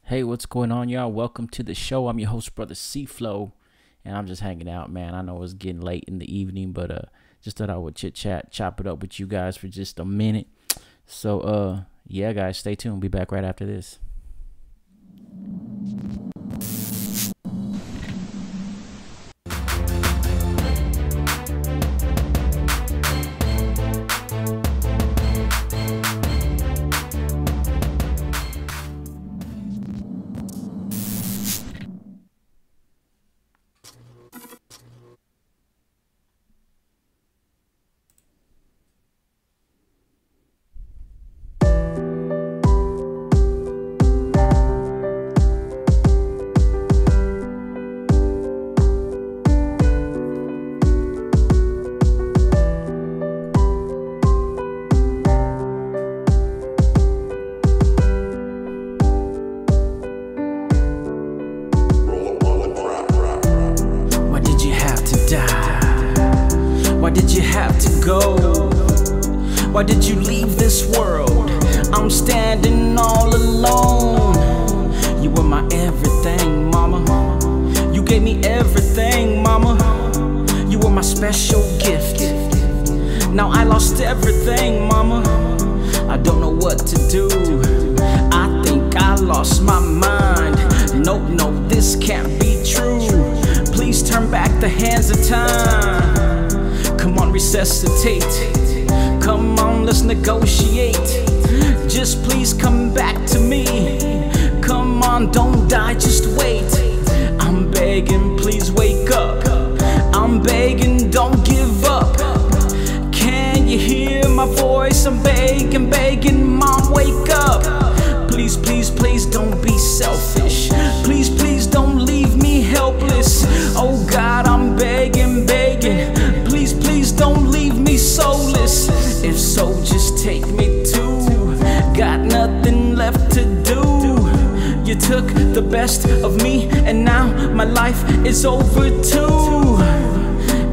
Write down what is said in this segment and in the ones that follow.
Hey, what's going on, y'all? Welcome to the show. I'm your host, Brother C-Flow, and I'm just hanging out, man. I know it's getting late in the evening, but just thought I would chop it up with you guys for just a minute. So, yeah, guys, stay tuned. Be back right after this. Why did you have to go? Why did you leave this world? I'm standing all alone. You were my everything, mama. You gave me everything, mama. You were my special gift. Now I lost everything, mama. I don't know what to do. I think I lost my mind. Nope, no, this can't be true. Please turn back the hands of time. Come on, resuscitate. Come on, let's negotiate. Just please come back to me. Come on, don't die, just wait. I'm begging, please wake up. I'm begging, don't give up. Can you hear my voice? I'm begging, begging, mom, wake up. Please, please, please don't be selfish. Please, please don't leave me helpless. Oh God, I'm begging, begging. Please, please don't leave me soulless. If so, just take me too. Got nothing left to do. You took the best of me, and now my life is over too.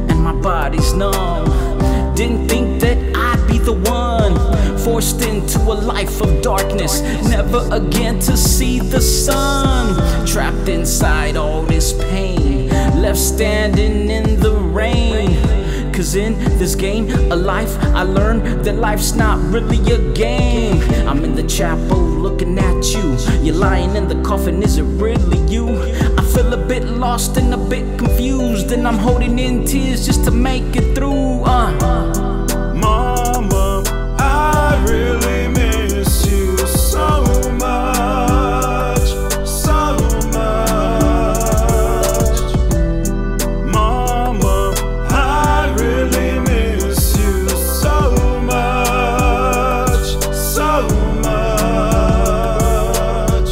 And my body's numb. Didn't think that I'd be the one, forced into a life of darkness, never again to see the sun. Trapped inside all this pain, left standing in the rain. Cause in this game of life, I learned that life's not really a game. I'm in the chapel looking at you. You're lying in the coffin, is it really you? I feel a bit lost and a bit confused, and I'm holding in tears just to make it through. Mama, I really miss you so much, so much. Mama, I really miss you so much, so much.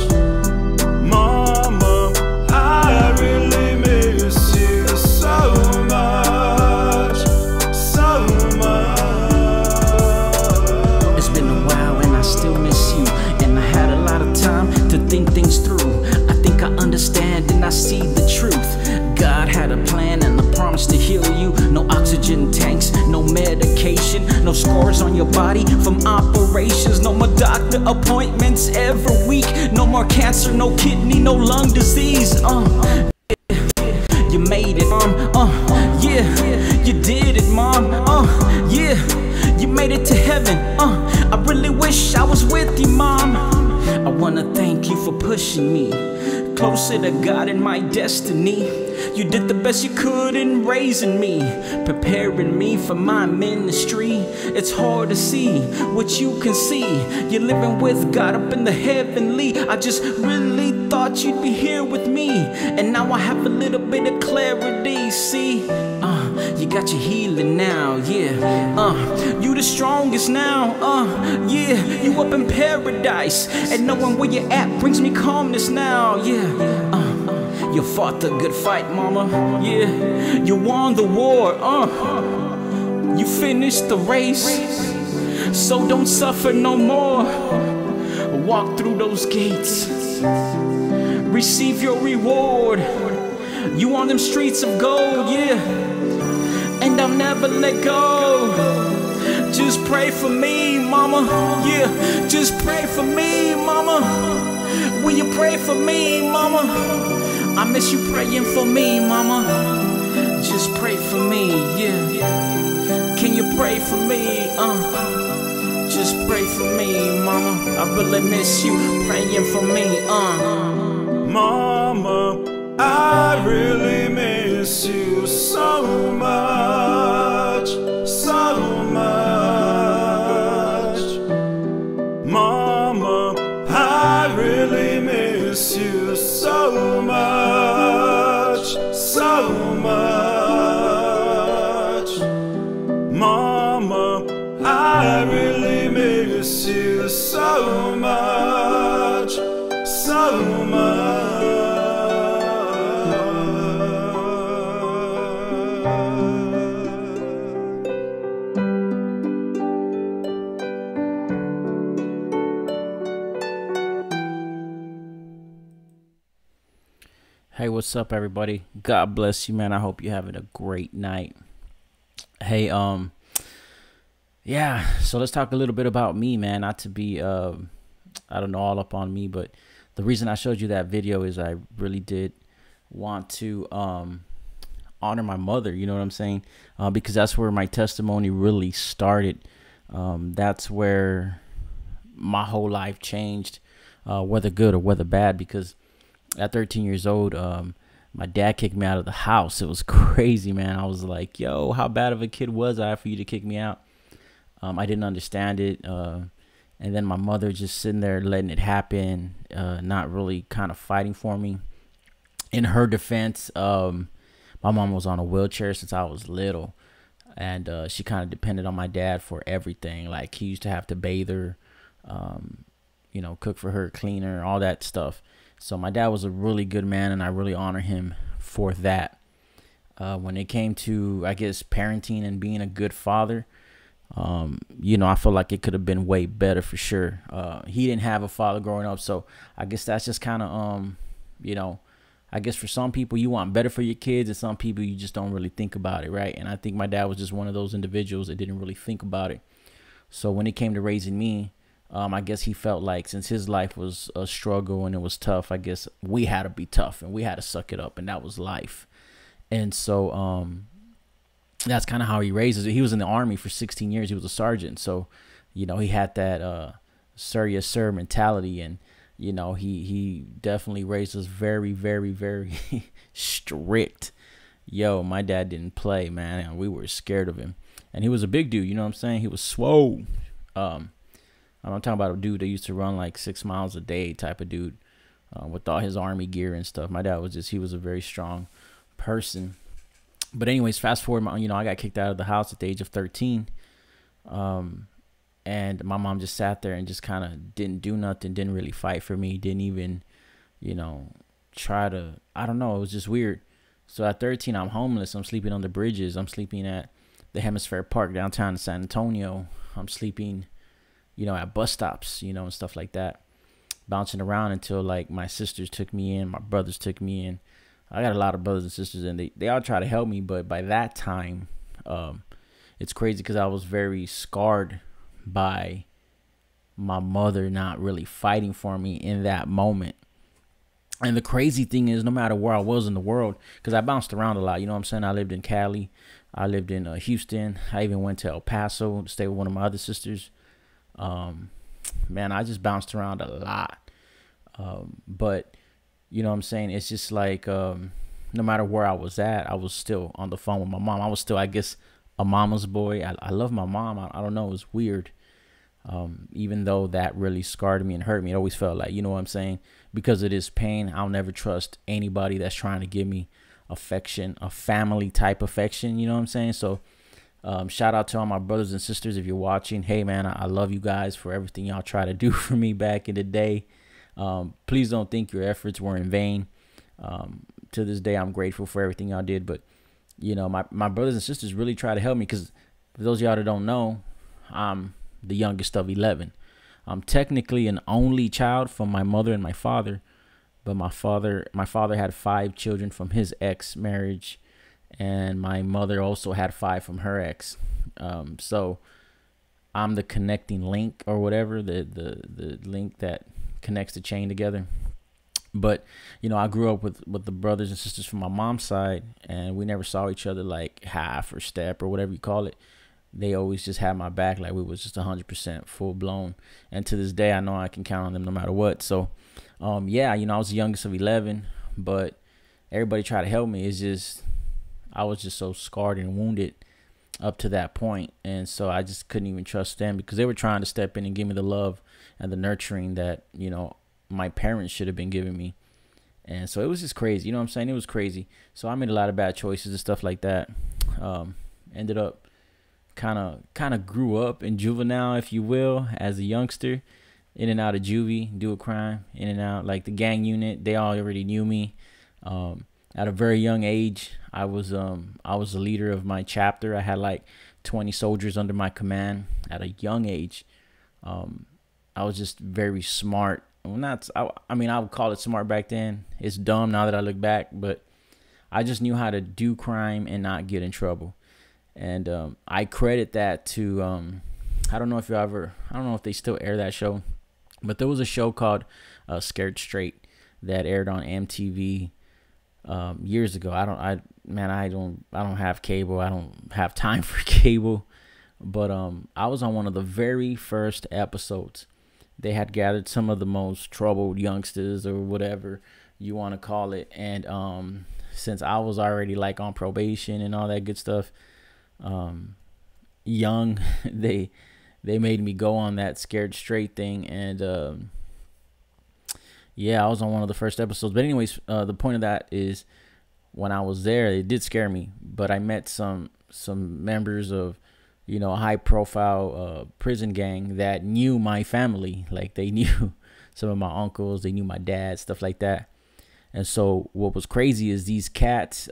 Mama, I really miss you so much, so much. It's been a while and I still miss you, and I had a lot of time to think things through. I think I understand and I see the truth. God had a plan and a promise to heal you. No oxygen tanks, no medication, no scars on your body from operations, no more doctor appointments every week, no more cancer, no kidney, no lung disease. You made it, mom. Yeah, you did it, mom. Yeah, you made it to heaven. I really wish I was with you, mom. I wanna thank you for pushing me closer to God and my destiny. You did the best you could in raising me, preparing me for my ministry. It's hard to see what you can see. You're living with God up in the heavenly. I just really thought you'd be here with me, and now I have a little bit of clarity. See, you got your healing now, yeah. You the strongest now, yeah. You up in paradise, and knowing where you're at brings me calmness now, yeah. You fought the good fight, mama, yeah. You won the war, you finished the race, so don't suffer no more. Walk through those gates, receive your reward. You on them streets of gold, yeah. And I'll never let go. Just pray for me, mama, yeah. Just pray for me, mama. will you pray for me, mama? I miss you praying for me, mama. Just pray for me, yeah. Can you pray for me, just pray for me, mama. I really miss you praying for me, Mama, I really miss you so much, so much. Mama, I really miss you so much, so much. Mama, I really miss you so much, so much. Hey, what's up, everybody? God bless you, man. I hope you're having a great night. Hey, yeah, so let's talk a little bit about me, man. Not to be, I don't know, all up on me, but the reason I showed you that video is I really did want to honor my mother, you know what I'm saying? Because that's where my testimony really started. That's where my whole life changed, whether good or whether bad, because at 13 years old, my dad kicked me out of the house. It was crazy, man. I was like, yo, how bad of a kid was I for you to kick me out? I didn't understand it. And then my mother just sitting there letting it happen, not really kind of fighting for me. In her defense, my mom was on a wheelchair since I was little. And she kind of depended on my dad for everything. Like, he used to have to bathe her, you know, cook for her, clean her, all that stuff. So my dad was a really good man, and I really honor him for that. When it came to, I guess, parenting and being a good father, you know, I feel like it could have been way better for sure. He didn't have a father growing up, so I guess that's just kind of, you know, I guess for some people you want better for your kids, and some people you just don't really think about it, right? And I think my dad was just one of those individuals that didn't really think about it. So when it came to raising me, I guess he felt like since his life was a struggle and it was tough, I guess we had to be tough and we had to suck it up, and that was life. And so that's kind of how he raised us. He was in the Army for 16 years. He was a sergeant. So, you know, he had that sir, yes, sir mentality. And, you know, he definitely raised us very, very, very strict. Yo, my dad didn't play, man. And we were scared of him. And he was a big dude, you know what I'm saying? He was swole. I'm talking about a dude that used to run like 6 miles a day type of dude, with all his Army gear and stuff. My dad was just, he was a very strong person. But anyways, fast forward, you know, I got kicked out of the house at the age of 13. And my mom just sat there and just kind of didn't do nothing, didn't really fight for me, didn't even, you know, try to, I don't know, it was just weird. So at 13, I'm homeless. I'm sleeping on the bridges. I'm sleeping at the Hemisphere Park downtown in San Antonio. I'm sleeping, you know, at bus stops, you know, and stuff like that, bouncing around until like my sisters took me in, my brothers took me in. I got a lot of brothers and sisters, and they all try to help me. But by that time, it's crazy because I was very scarred by my mother not really fighting for me in that moment. And the crazy thing is, no matter where I was in the world, because I bounced around a lot, you know what I'm saying? I lived in Cali. I lived in Houston. I even went to El Paso to stay with one of my other sisters. Man, I just bounced around a lot. But you know what I'm saying? It's just like, no matter where I was at, I was still on the phone with my mom. I was still, I guess, a mama's boy. I love my mom. I don't know. It was weird. Even though that really scarred me and hurt me, it always felt like, you know what I'm saying? Because of this pain, I'll never trust anybody that's trying to give me affection, a family type affection. You know what I'm saying? So, shout out to all my brothers and sisters. If you're watching, hey man, I love you guys for everything y'all try to do for me back in the day. Please don't think your efforts were in vain. To this day, I'm grateful for everything y'all did. But, you know, my brothers and sisters really try to help me, because for those of y'all that don't know, I'm the youngest of 11. I'm technically an only child from my mother and my father, but my father had 5 children from his ex marriage, and my mother also had 5 from her ex. So I'm the connecting link, or whatever, the link that connects the chain together. But, you know, I grew up with the brothers and sisters from my mom's side, and we never saw each other like half or step or whatever you call it. They always just had my back, like we was just 100% full blown. And to this day, I know I can count on them no matter what. So, yeah, you know, I was the youngest of 11, but everybody tried to help me. It's just, I was just so scarred and wounded up to that point. And so I just couldn't even trust them, because they were trying to step in and give me the love and the nurturing that, you know, my parents should have been giving me. And so it was just crazy. You know what I'm saying? It was crazy. So I made a lot of bad choices and stuff like that. Ended up kind of grew up in juvenile, if you will, as a youngster, in and out of juvie, do a crime, in and out. Like the gang unit, they all already knew me. At a very young age, I was the leader of my chapter. I had like 20 soldiers under my command at a young age. I was just very smart. Well, I mean, I would call it smart back then. It's dumb now that I look back, but I just knew how to do crime and not get in trouble. And I credit that to, I don't know if they still air that show, but there was a show called Scared Straight that aired on MTV years ago. I don't have cable. I don't have time for cable, but I was on one of the very first episodes. They had gathered some of the most troubled youngsters, or whatever you want to call it. And since I was already like on probation and all that good stuff, young, they made me go on that Scared Straight thing. And yeah, I was on one of the first episodes. But anyways, the point of that is, when I was there, it did scare me. But I met some members of, you know, a high profile prison gang that knew my family. Like they knew some of my uncles, they knew my dad, stuff like that. And so what was crazy is these cats,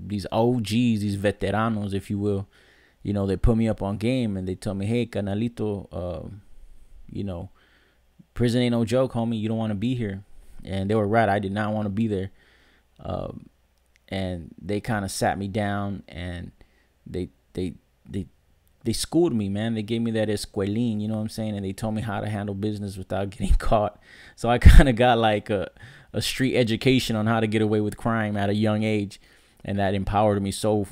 these OGs, these veteranos, if you will, you know, they put me up on game and they told me, hey, Canalito, you know, prison ain't no joke, homie. You don't want to be here. And they were right. I did not want to be there. And they kind of sat me down, and they schooled me, man. They gave me that escuelín, you know what I'm saying? And they told me how to handle business without getting caught. So I kind of got like a street education on how to get away with crime at a young age. And that empowered me so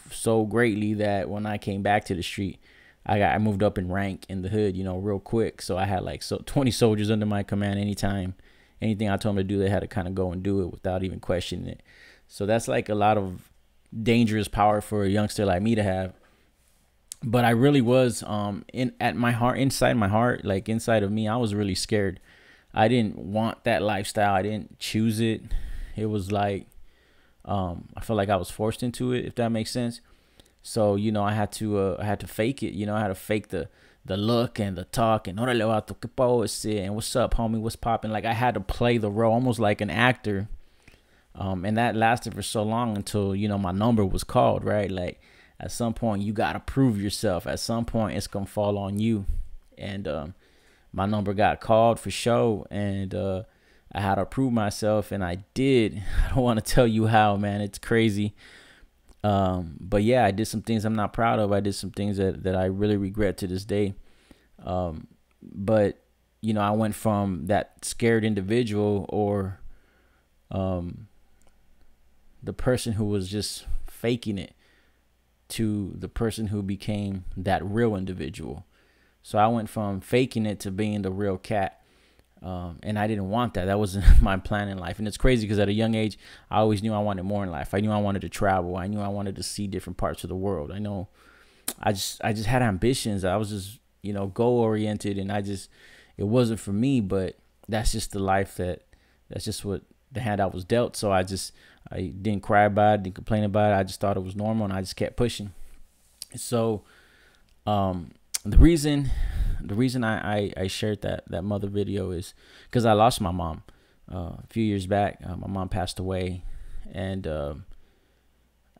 greatly that when I came back to the street, I moved up in rank in the hood, you know, real quick. So I had like 20 soldiers under my command. Anytime, anything I told them to do, they had to kind of go and do it without even questioning it. So that's like a lot of dangerous power for a youngster like me to have. But I really was, inside my heart, like inside of me, I was really scared. I didn't want that lifestyle. I didn't choose it. It was like, I felt like I was forced into it, if that makes sense. So, you know, I had to fake it. You know, I had to fake the look and the talk and and what's up, homie, what's popping. Like I had to play the role, almost like an actor. And that lasted for so long until, you know, my number was called, right? Like at some point you got to prove yourself. At some point it's going to fall on you. And, my number got called for show, and, I had to prove myself, and I did. I don't want to tell you how, man. It's crazy. But yeah, I did some things I'm not proud of. I did some things that I really regret to this day. But, you know, I went from that scared individual, or the person who was just faking it, to the person who became that real individual. So I went from faking it to being the real cat. And I didn't want that. That wasn't my plan in life. And it's crazy because at a young age, I always knew I wanted more in life. I knew I wanted to travel. I knew I wanted to see different parts of the world. I know I just had ambitions. I was just, you know, goal oriented, and it wasn't for me, but that's just the life that's just what the hand I was dealt. So I didn't cry about it, didn't complain about it. I just thought it was normal, and I just kept pushing. So, the reason I shared that mother video is because I lost my mom a few years back. My mom passed away, and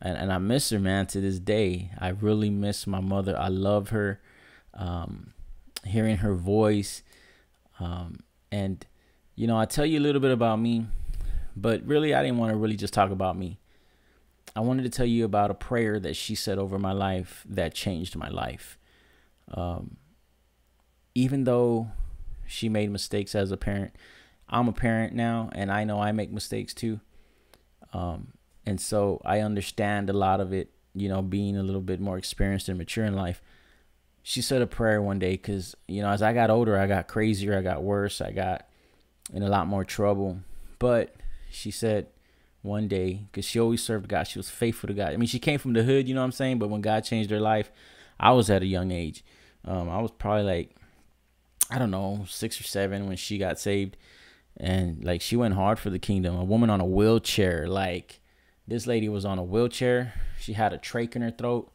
I miss her, man, to this day. I really miss my mother. I love her, hearing her voice, and you know, I tell you a little bit about me, but really I didn't want to really just talk about me. I wanted to tell you about a prayer that she said over my life that changed my life. Even though she made mistakes as a parent, I'm a parent now, and I know I make mistakes too. And so I understand a lot of it, you know, being a little bit more experienced and mature in life. She said a prayer one day because, you know, as I got older, I got crazier, I got worse, I got in a lot more trouble. But she said one day, because she always served God, she was faithful to God. I mean, she came from the hood, you know what I'm saying? But when God changed her life, I was at a young age. I was probably like, I don't know, 6 or 7 when she got saved. And like, she went hard for the kingdom. A woman on a wheelchair, like, this lady was on a wheelchair. She had a trach in her throat.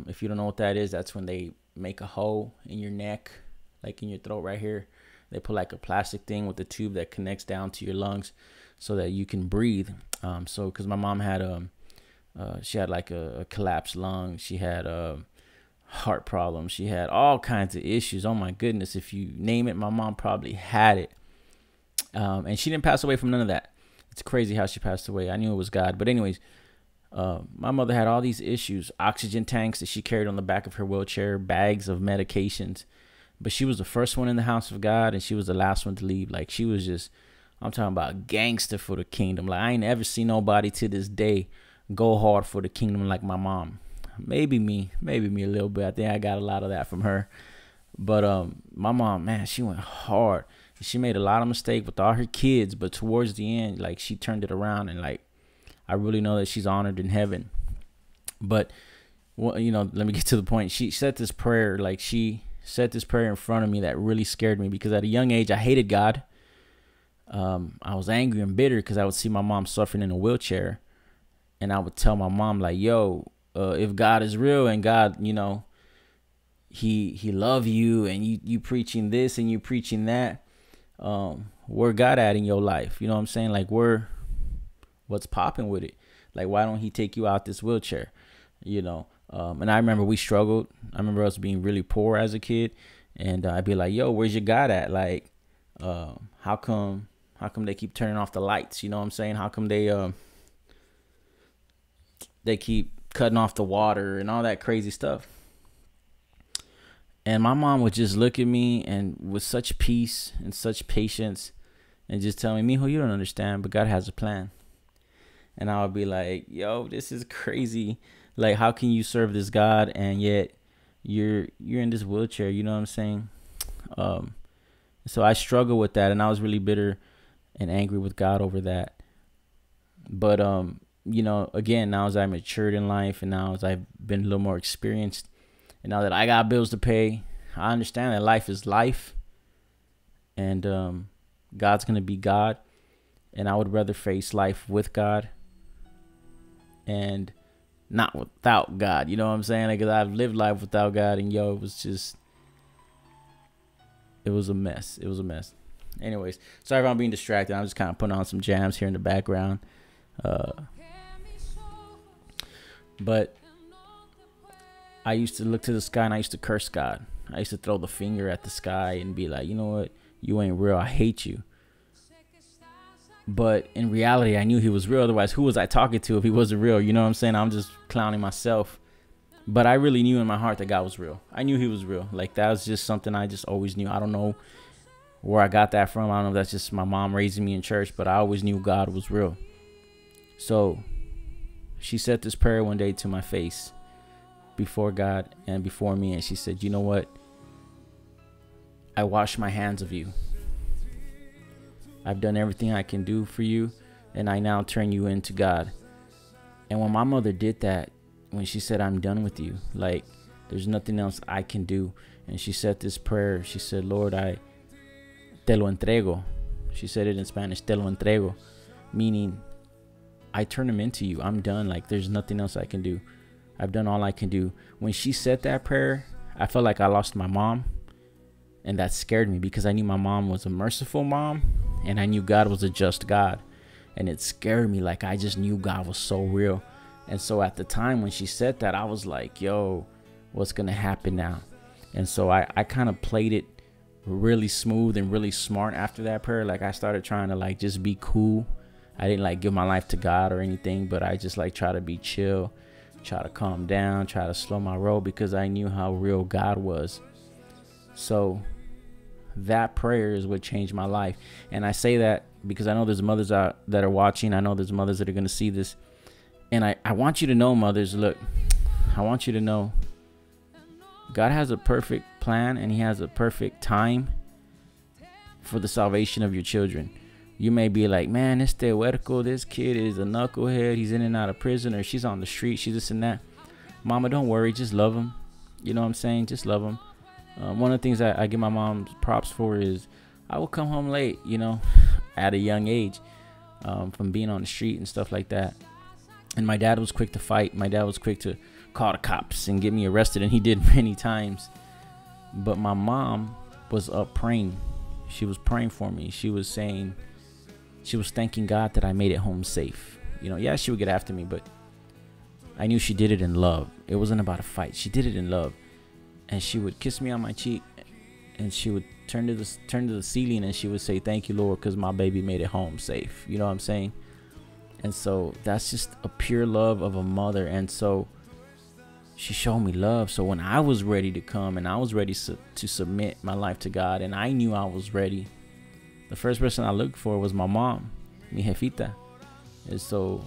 If you don't know what that is, that's when they make a hole in your neck, like in your throat right here. They put like a plastic thing with a tube that connects down to your lungs so that you can breathe. So because my mom had she had like a collapsed lung. She had heart problems. She had all kinds of issues. Oh my goodness, if you name it, my mom probably had it. And she didn't pass away from none of that. It's crazy how she passed away. I knew it was God. But anyways, my mother had all these issues, oxygen tanks that she carried on the back of her wheelchair, bags of medications. But she was the first one in the house of God, and she was the last one to leave. Like, she was just, I'm talking about gangster for the kingdom. Like, I ain't ever seen nobody to this day go hard for the kingdom like my mom. Maybe me a little bit. I think I got a lot of that from her. But my mom, man, she went hard. She made a lot of mistakes with all her kids, but towards the end, like, she turned it around, and like, I really know that she's honored in heaven. But, well, you know, let me get to the point. She said this prayer, like, she said this prayer in front of me that really scared me, because at a young age, I hated God. I was angry and bitter because I would see my mom suffering in a wheelchair, and I would tell my mom, like, yo, if God is real and God, you know, he love you, and you preaching this and you preaching that, where God at in your life? You know what I'm saying? Like, what's popping with it? Like, why don't he take you out this wheelchair? You know? And I remember we struggled. I remember us being really poor as a kid, and I'd be like, yo, where's your God at? Like, how come they keep turning off the lights? You know what I'm saying? How come they keep cutting off the water and all that crazy stuff? And my mom would just look at me and with such peace and such patience and just tell me, Mijo, you don't understand, but God has a plan. And I would be like, yo, this is crazy. Like, how can you serve this God and yet you're in this wheelchair? You know what I'm saying? So I struggle with that, and I was really bitter and angry with God over that. But you know, again, now as I matured in life, and now as I've been a little more experienced, and now that I got bills to pay, I understand that life is life, and God's gonna be God, and I would rather face life with God and not without God. You know what I'm saying? Because I've lived life without God, and yo, it was a mess. It was a mess. Anyways, sorry if I'm being distracted. I'm just kind of putting on some jams here in the background. But I used to look to the sky and I used to curse God. I used to throw the finger at the sky and be like, you know what? You ain't real. I hate you. But in reality, I knew he was real. Otherwise, who was I talking to if he wasn't real? You know what I'm saying? I'm just clowning myself. But I really knew in my heart that God was real. I knew he was real. Like, that was just something I just always knew. I don't know where I got that from. I don't know if that's just my mom raising me in church, but I always knew God was real. So she said this prayer one day to my face before God and before me, and she said, you know what? I wash my hands of you. I've done everything I can do for you, and I now turn you into God. And when my mother did that, when she said, I'm done with you, like, there's nothing else I can do, and she said this prayer, she said, Lord, I te lo entrego. She said it in Spanish, te lo entrego, meaning I turn him into you. I'm done. Like, there's nothing else I can do. I've done all I can do. When she said that prayer, I felt like I lost my mom, and that scared me because I knew my mom was a merciful mom, and I knew God was a just God, and it scared me. Like, I just knew God was so real. And so at the time when she said that, I was like, yo, what's gonna happen now? And so I kind of played it really smooth and really smart after that prayer. Like, I started trying to like just be cool. I didn't like give my life to God or anything, but I just like try to be chill, try to calm down, try to slow my roll, because I knew how real God was. So that prayer is what changed my life. And I say that because I know there's mothers out that are watching. I know there's mothers that are going to see this. And I want you to know, mothers, look, I want you to know God has a perfect plan, and he has a perfect time for the salvation of your children. You may be like, man, this huerco, this kid is a knucklehead. He's in and out of prison, or she's on the street. She's this and that. Mama, don't worry. Just love him. You know what I'm saying? Just love him. One of the things I give my mom props for is I will come home late, you know, at a young age, from being on the street and stuff like that. And my dad was quick to fight. My dad was quick to call the cops and get me arrested, and he did many times. But my mom was up praying. She was praying for me. She was saying, she was thanking God that I made it home safe. You know, yeah, she would get after me, but I knew she did it in love. It wasn't about a fight. She did it in love. And she would kiss me on my cheek, and she would turn to the ceiling, and she would say, thank you, Lord, because my baby made it home safe. You know what I'm saying? And so that's just a pure love of a mother. And so she showed me love. So when I was ready to come, and I was ready to submit my life to God, and I knew I was ready, the first person I looked for was my mom, mi jefita. And so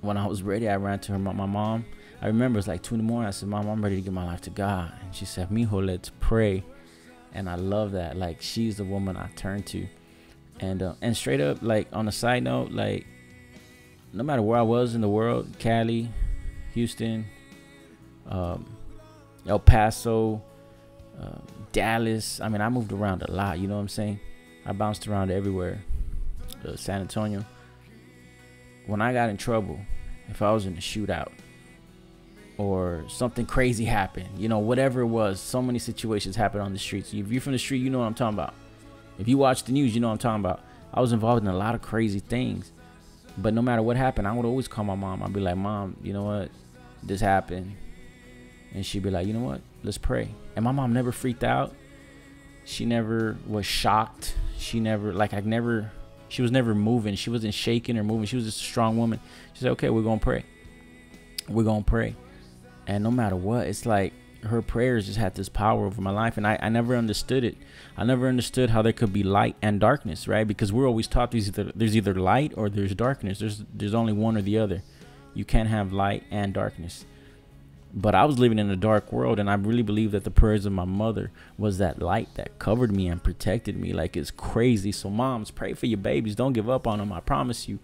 when I was ready, I ran to her, my mom. I remember it was like 2 in the morning. I said, Mom, I'm ready to give my life to God. And she said, mijo, let's pray. And I love that. Like, she's the woman I turn to. And straight up, like, on a side note, like, no matter where I was in the world, Cali, Houston, El Paso, Dallas. I mean, I moved around a lot. You know what I'm saying? I bounced around everywhere. San Antonio. When I got in trouble, if I was in a shootout or something crazy happened, you know, whatever it was, so many situations happen on the streets. If you're from the street, you know what I'm talking about. If you watch the news, you know what I'm talking about. I was involved in a lot of crazy things. But no matter what happened, I would always call my mom. I'd be like, Mom, you know what? This happened. And she'd be like, you know what? Let's pray. And my mom never freaked out. She never was shocked. She never, like, she was never moving. She wasn't shaking or moving. She was just a strong woman. She said, okay, we're going to pray. We're going to pray. And no matter what, it's like her prayers just had this power over my life. And I never understood it. I never understood how there could be light and darkness, right? Because we're always taught there's either light or there's darkness. There's only one or the other. You can't have light and darkness. But I was living in a dark world, and I really believe that the prayers of my mother was that light that covered me and protected me. Like, it's crazy. So moms, pray for your babies. Don't give up on them. I promise you.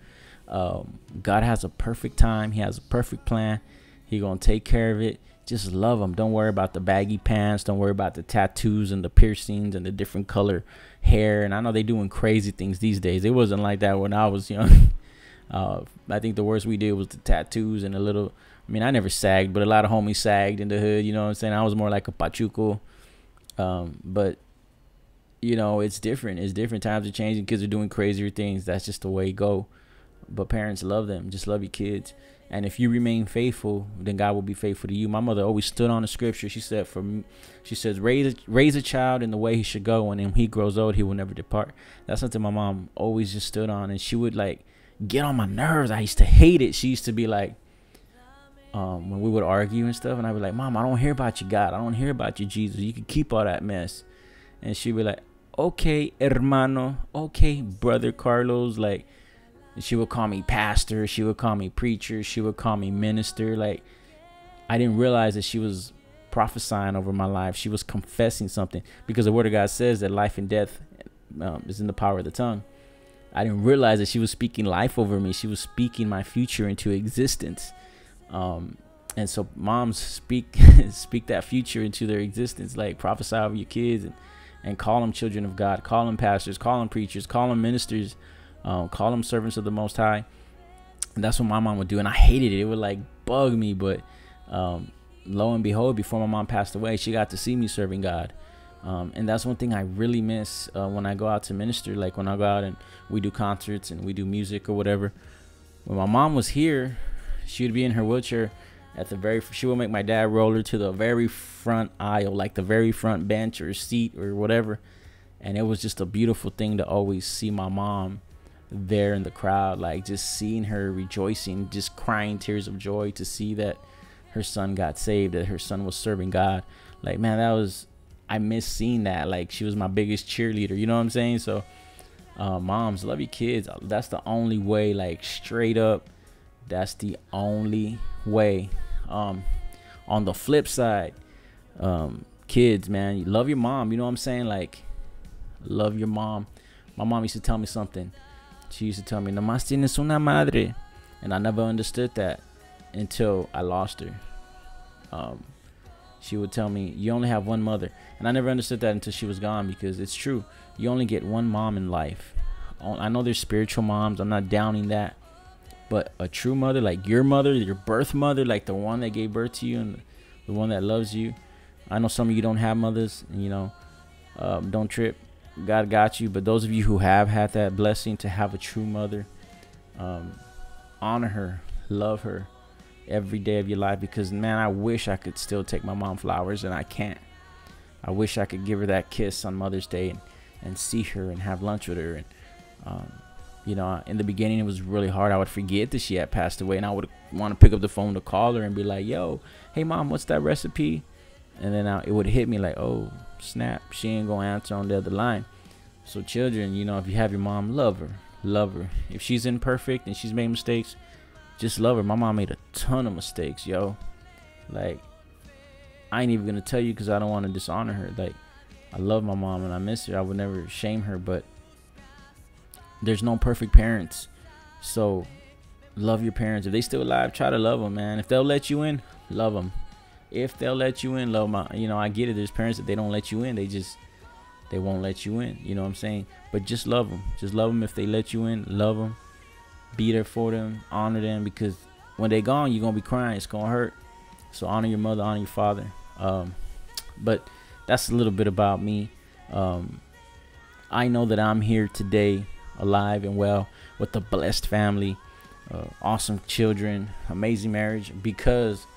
God has a perfect time. He has a perfect plan. He gonna take care of it. Just love them. Don't worry about the baggy pants. Don't worry about the tattoos and the piercings and the different color hair. And I know they doing crazy things these days. It wasn't like that when I was young. I think the worst we did was the tattoos and a little. I mean, I never sagged, but a lot of homies sagged in the hood. You know what I'm saying? I was more like a pachuco. But you know, it's different. It's different. Times are changing. Kids are doing crazier things. That's just the way it go. But parents, love them. Just love your kids. And if you remain faithful, then God will be faithful to you. My mother always stood on the scripture. She said, she says, raise a child in the way he should go, and when he grows old, he will never depart. That's something my mom always just stood on. And she would, like, get on my nerves. I used to hate it. She used to be like, when we would argue and stuff, and I'd be like, Mom, I don't hear about you, God. I don't hear about you, Jesus. You can keep all that mess. And she'd be like, okay, hermano. Okay, brother Carlos. Like, she would call me pastor. She would call me preacher. She would call me minister. Like, I didn't realize that she was prophesying over my life. She was confessing something, because the word of God says that life and death is in the power of the tongue. I didn't realize that she was speaking life over me. She was speaking my future into existence. And so moms, speak that future into their existence. Like, prophesy over your kids, and call them children of God. Call them pastors. Call them preachers. Call them ministers. Call them servants of the Most High. And that's what my mom would do. And I hated it. It would, like, bug me. But lo and behold, before my mom passed away, she got to see me serving God. And that's one thing I really miss when I go out to minister. Like, when I go out and we do concerts and we do music or whatever. When my mom was here, she would be in her wheelchair at she would make my dad roll her to the very front aisle, like the very front bench or seat or whatever. And it was just a beautiful thing to always see my mom there in the crowd, like, just seeing her rejoicing, just crying tears of joy to see that her son got saved, that her son was serving God. Like, man, I miss seeing that. Like, she was my biggest cheerleader, you know what I'm saying? So moms, love your kids. That's the only way, like, straight up, that's the only way. On the flip side, kids, man, you love your mom, you know what I'm saying? Like, love your mom. My mom used to tell me something. She used to tell me, "Nomás tienes una madre," and I never understood that until I lost her. She would tell me, "You only have one mother," and I never understood that until she was gone, because it's true. You only get one mom in life. I know there's spiritual moms, I'm not downing that, but a true mother, like your mother, your birth mother, like the one that gave birth to you and the one that loves you. I know some of you don't have mothers, and, you know, don't trip. God got you. But those of you who have had that blessing to have a true mother, honor her, love her every day of your life, because, man, I wish I could still take my mom flowers, and I can't. I wish I could give her that kiss on Mother's Day and see her and have lunch with her. And you know, in the beginning it was really hard. I would forget that she had passed away, and I would want to pick up the phone to call her and be like, "Yo, hey mom, what's that recipe?" And then it would hit me like, oh snap, she ain't gonna answer on the other line. So children, you know, if you have your mom, love her, love her. If she's imperfect and she's made mistakes, just love her. My mom made a ton of mistakes, yo. Like, I ain't even gonna tell you because I don't want to dishonor her. Like, I love my mom and I miss her. I would never shame her, but there's no perfect parents. So love your parents. If they still alive, try to love them, man. If they'll let you in, love them. If they'll let you in, love them. You know, I get it. There's parents that they don't let you in. They won't let you in. You know what I'm saying? But just love them. Just love them. If they let you in, love them. Be there for them. Honor them, because when they gone, you're going to be crying. It's going to hurt. So honor your mother, honor your father. But that's a little bit about me. I know that I'm here today, alive and well, with a blessed family, awesome children, amazing marriage, because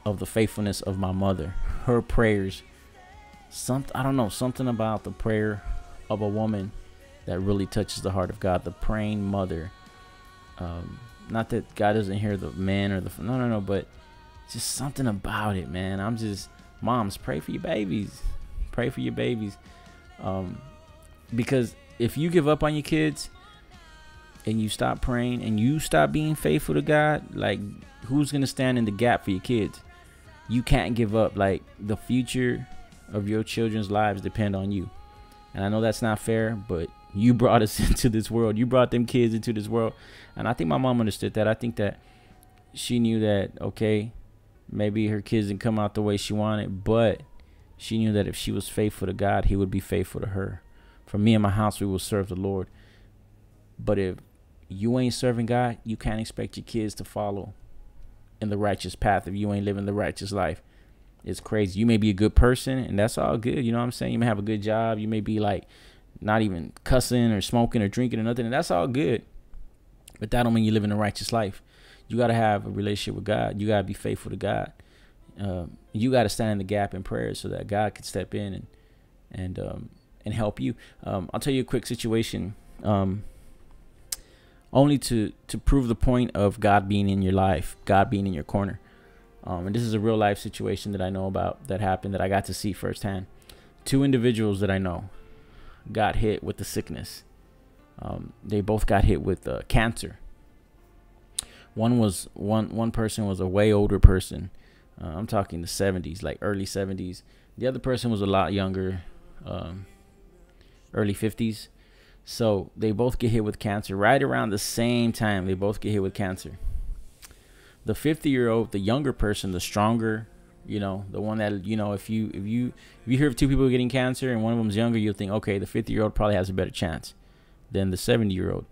of the faithfulness of my mother. Her prayers, I don't know, something about the prayer of a woman that really touches the heart of God. The praying mother. Not that God doesn't hear the man or the no, but just something about it, man. Moms, pray for your babies. Pray for your babies. Because if you give up on your kids and you stop praying and you stop being faithful to God, like, who's going to stand in the gap for your kids? You can't give up. Like, the future of your children's lives depend on you. And I know that's not fair, but you brought us into this world. You brought them kids into this world. And I think my mom understood that. I think that she knew that, okay, maybe her kids didn't come out the way she wanted, but she knew that if she was faithful to God, he would be faithful to her. For me and my house, we will serve the Lord. But if you ain't serving God, you can't expect your kids to follow in the righteous path if you ain't living the righteous life. It's crazy. You may be a good person, and that's all good. You know what I'm saying? You may have a good job. You may be, like, not even cussing or smoking or drinking or nothing, and that's all good. But that don't mean you're living a righteous life. You got to have a relationship with God. You got to be faithful to God. You got to stand in the gap in prayer so that God can step in and help you. I'll tell you a quick situation, only to prove the point of God being in your life, God being in your corner. And this is a real life situation that I know about that happened, that I got to see firsthand. 2 individuals that I know got hit with the sickness. They both got hit with cancer. One person was a way older person. I'm talking the 70s, like early 70s. The other person was a lot younger, early 50s. So they both get hit with cancer right around the same time. They both get hit with cancer. The 50-year-old, the younger person, the stronger, you know, the one that, you know, if you hear of 2 people getting cancer and one of them's younger, you'll think, okay, the 50-year-old probably has a better chance than the 70-year-old.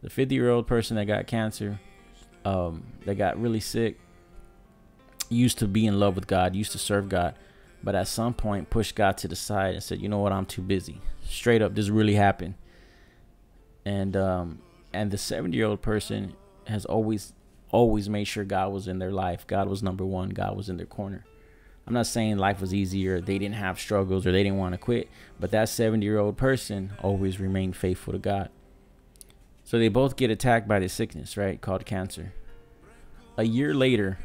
The 50-year-old person that got cancer, that got really sick, used to be in love with God, used to serve God, but at some point pushed God to the side and said, you know what, I'm too busy. Straight up, this really happened. And the 70-year-old person has always made sure God was in their life. God was number one. God was in their corner. I'm not saying life was easier, they didn't have struggles, or they didn't want to quit, but that 70-year-old person always remained faithful to God. So they both get attacked by this sickness, right, called cancer. A year later,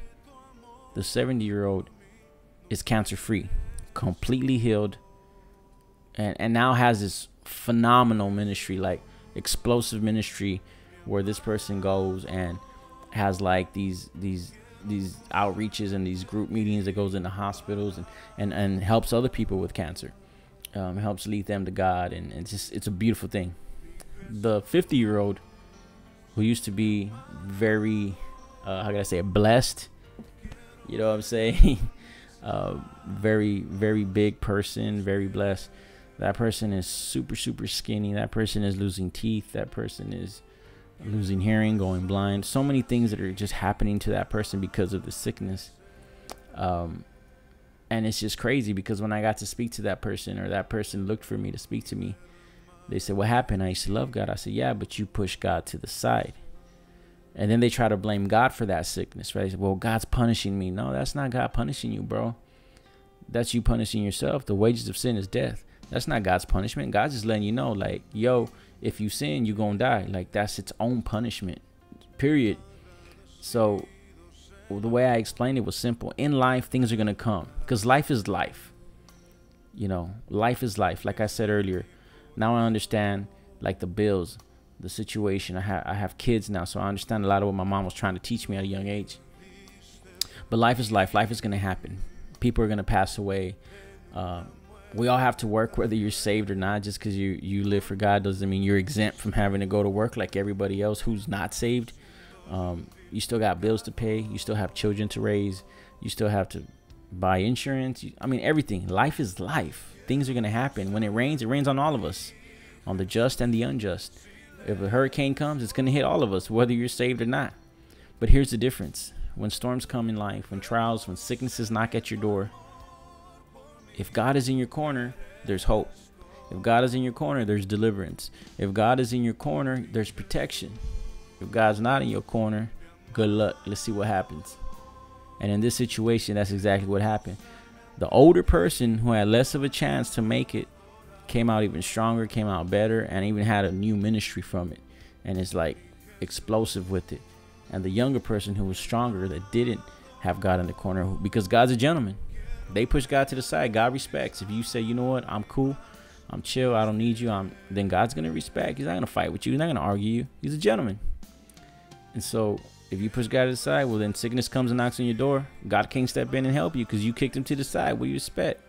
the 70-year-old is cancer-free, completely healed, and now has this phenomenal ministry, like explosive ministry, where this person goes and has like these outreaches and these group meetings that goes into hospitals and helps other people with cancer, helps lead them to God, and it's a beautiful thing. The 50-year-old who used to be very how can I say it, blessed, you know what I'm saying, very, very big person, very blessed. That person is super, super skinny. That person is losing teeth. That person is losing hearing, going blind. So many things that are just happening to that person because of the sickness. And it's just crazy, because when I got to speak to that person, or that person looked for me to speak to me, they said, what happened? I used to love God. I said, yeah, but you pushed God to the side. And then they try to blame God for that sickness, right? They said, well, God's punishing me. No, that's not God punishing you, bro. That's you punishing yourself. The wages of sin is death. That's not God's punishment. God's just letting you know, like, yo, if you sin, you're going to die. Like, that's its own punishment, period. So the way I explained it was simple. In life, things are going to come, because life is life. You know, life is life. Like I said earlier, now I understand, like, the bills, the situation. I have kids now, so I understand a lot of what my mom was trying to teach me at a young age. But life is life. Life is going to happen. People are going to pass away. We all have to work, whether you're saved or not. Just because you live for God doesn't mean you're exempt from having to go to work like everybody else who's not saved. You still got bills to pay. You still have children to raise. You still have to buy insurance. I mean, everything. Life is life. Things are going to happen. When it rains on all of us, on the just and the unjust. If a hurricane comes, it's going to hit all of us, whether you're saved or not. But here's the difference. When storms come in life, when trials, when sicknesses knock at your door, if God is in your corner, there's hope. If God is in your corner, there's deliverance. If God is in your corner, there's protection. If God's not in your corner, good luck. Let's see what happens. And in this situation, that's exactly what happened. The older person who had less of a chance to make it came out even stronger, came out better, and even had a new ministry from it. And it's like explosive with it. And the younger person who was stronger, that didn't have God in the corner, because God's a gentleman. They push God to the side. God respects. If you say, you know what, I'm cool, I'm chill, I don't need you, then God's going to respect. He's not going to fight with you. He's not going to argue you. He's a gentleman. And so if you push God to the side, well, then sickness comes and knocks on your door. God can't step in and help you because you kicked him to the side. What do you expect?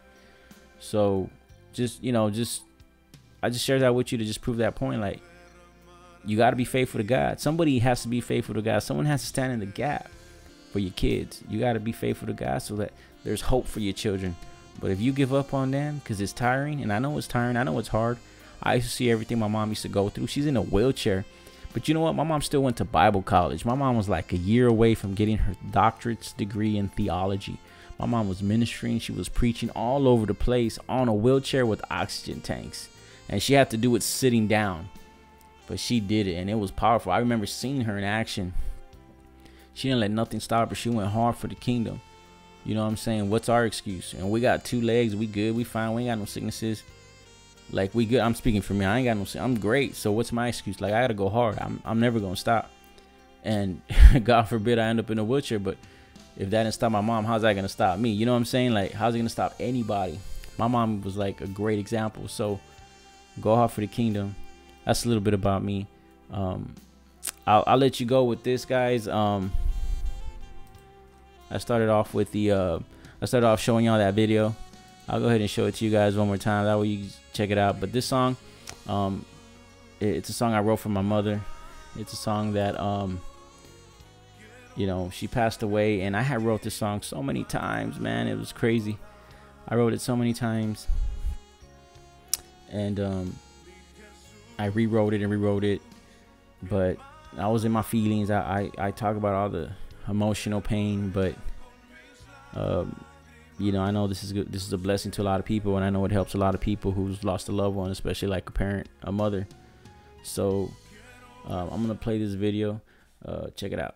So just, I just shared that with you to just prove that point. Like, you got to be faithful to God. Somebody has to be faithful to God. Someone has to stand in the gap for your kids. You got to be faithful to God so that there's hope for your children. But if you give up on them because it's tiring, and I know it's tiring, I know it's hard. I used to see everything my mom used to go through. She's in a wheelchair. But you know what? My mom still went to Bible college. My mom was like a year away from getting her doctorate's degree in theology. My mom was ministering. She was preaching all over the place on a wheelchair with oxygen tanks. And she had to do it sitting down. But she did it, and it was powerful. I remember seeing her in action. She didn't let nothing stop her. She went hard for the kingdom. You know what I'm saying? What's our excuse? And we got 2 legs. We good. We fine. We ain't got no sicknesses. Like, we good. I'm speaking for me. I ain't got no. I'm great. So what's my excuse? Like, I gotta go hard. I'm never gonna stop. And God forbid I end up in a wheelchair. But if that didn't stop my mom, how's that gonna stop me? You know what I'm saying? Like, how's it gonna stop anybody? My mom was like a great example. So go hard for the kingdom. That's a little bit about me. I'll let you go with this, guys. I started off with showing y'all that video. I'll go ahead and show it to you guys one more time. That way you check it out. But this song, it's a song I wrote for my mother. It's a song that, she passed away, and I had wrote this song so many times, man. It was crazy. I wrote it so many times, and I rewrote it, but I was in my feelings. I talk about all the emotional pain, but I know this is good. This is a blessing to a lot of people, and I know it helps a lot of people who's lost a loved one, especially like a parent, a mother. So I'm gonna play this video. Check it out.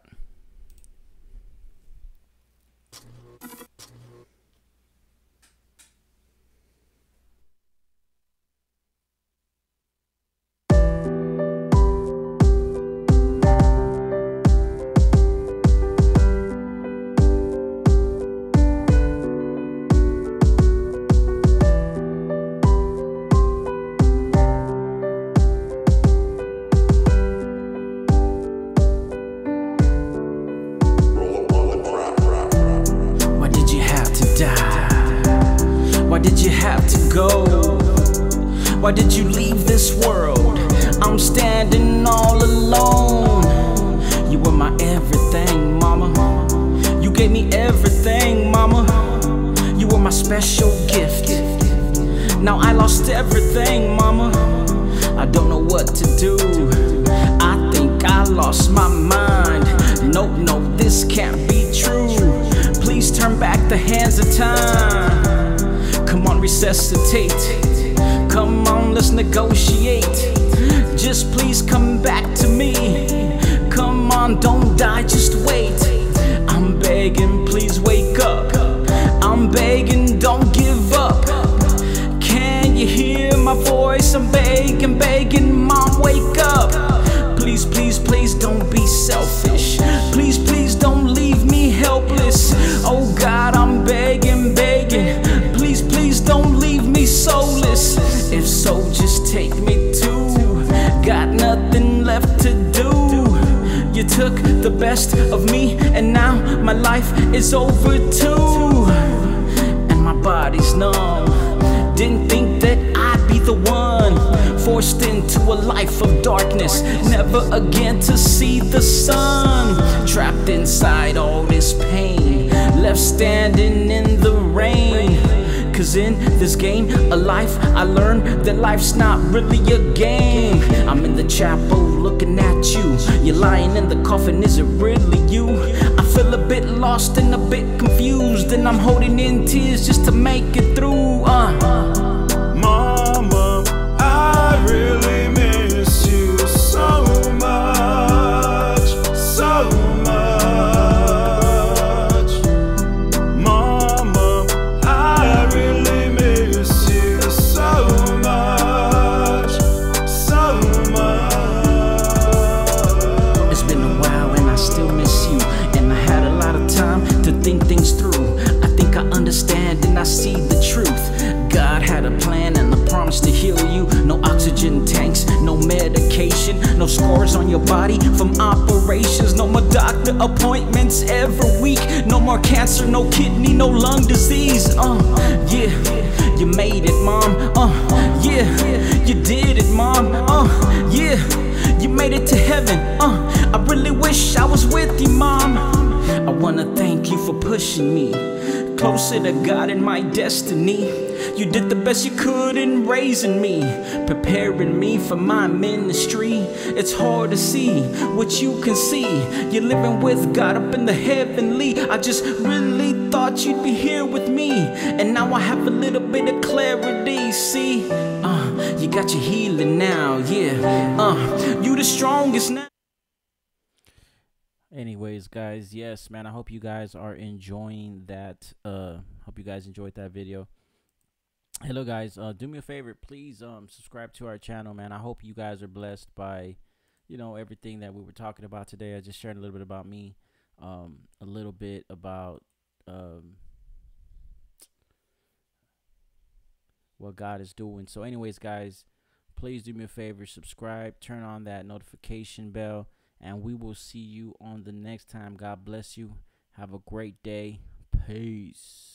did you have to go? Why did you leave this world? I'm standing all alone. You were my everything, mama. You gave me everything, mama. You were my special gift. Now I lost everything, mama. I don't know what to do. I think I lost my mind. No, no, this can't be true. Please turn back the hands of time. Come on, resuscitate. Come on, let's negotiate. Just please come back to me. Come on, don't die, just wait. I'm begging, please wake up. I'm begging, don't give up. Can you hear my voice? I'm begging, begging, mom, wake up. Please, please, please don't be selfish. Please, please don't leave me helpless. Oh God, I'm begging, begging. Please, please don't leave me soulless. If so, just take me too. Got nothing left to do. You took the best of me, and now my life is over too. And my body's numb. Didn't think that I'd be the one forced into a life of darkness, never again to see the sun. Trapped inside all this pain, left standing in the rain. Cause in this game of life, I learned that life's not really a game. I'm in the chapel looking at you. You're lying in the coffin, is it really you? I feel a bit lost and a bit confused, and I'm holding in tears just to make it through. Mama, I really miss you so much, so much. Mama, I really miss you so much, so much. It's been a while and I still miss you, and I had a lot of time to think things through. I think I understand and I see the truth. God had a plan and a promise to heal you. No oxygen tanks, no medication, no scars on your body from operations, no more doctor appointments every week, no more cancer, no kidney, no lung disease. Yeah, you made it, mom. Yeah, you did it, mom. Yeah, you made it to heaven. I really wish I was with you, mom. I wanna thank you for pushing me closer to God and my destiny. You did the best you could in raising me, preparing me for my ministry. It's hard to see what you can see. You're living with God up in the heavenly. I just really thought you'd be here with me, and now I have a little bit of clarity. See, you got your healing now, yeah. You the strongest now. Anyways, guys, yes, man, I hope you guys are enjoying that. Hope you guys enjoyed that video. Hello, guys. Do me a favor, please subscribe to our channel, man. I hope you guys are blessed by, you know, everything that we were talking about today. I just shared a little bit about me, a little bit about what God is doing. So anyways, guys, please do me a favor, subscribe, turn on that notification bell, and we will see you on the next time. God bless you. Have a great day. Peace.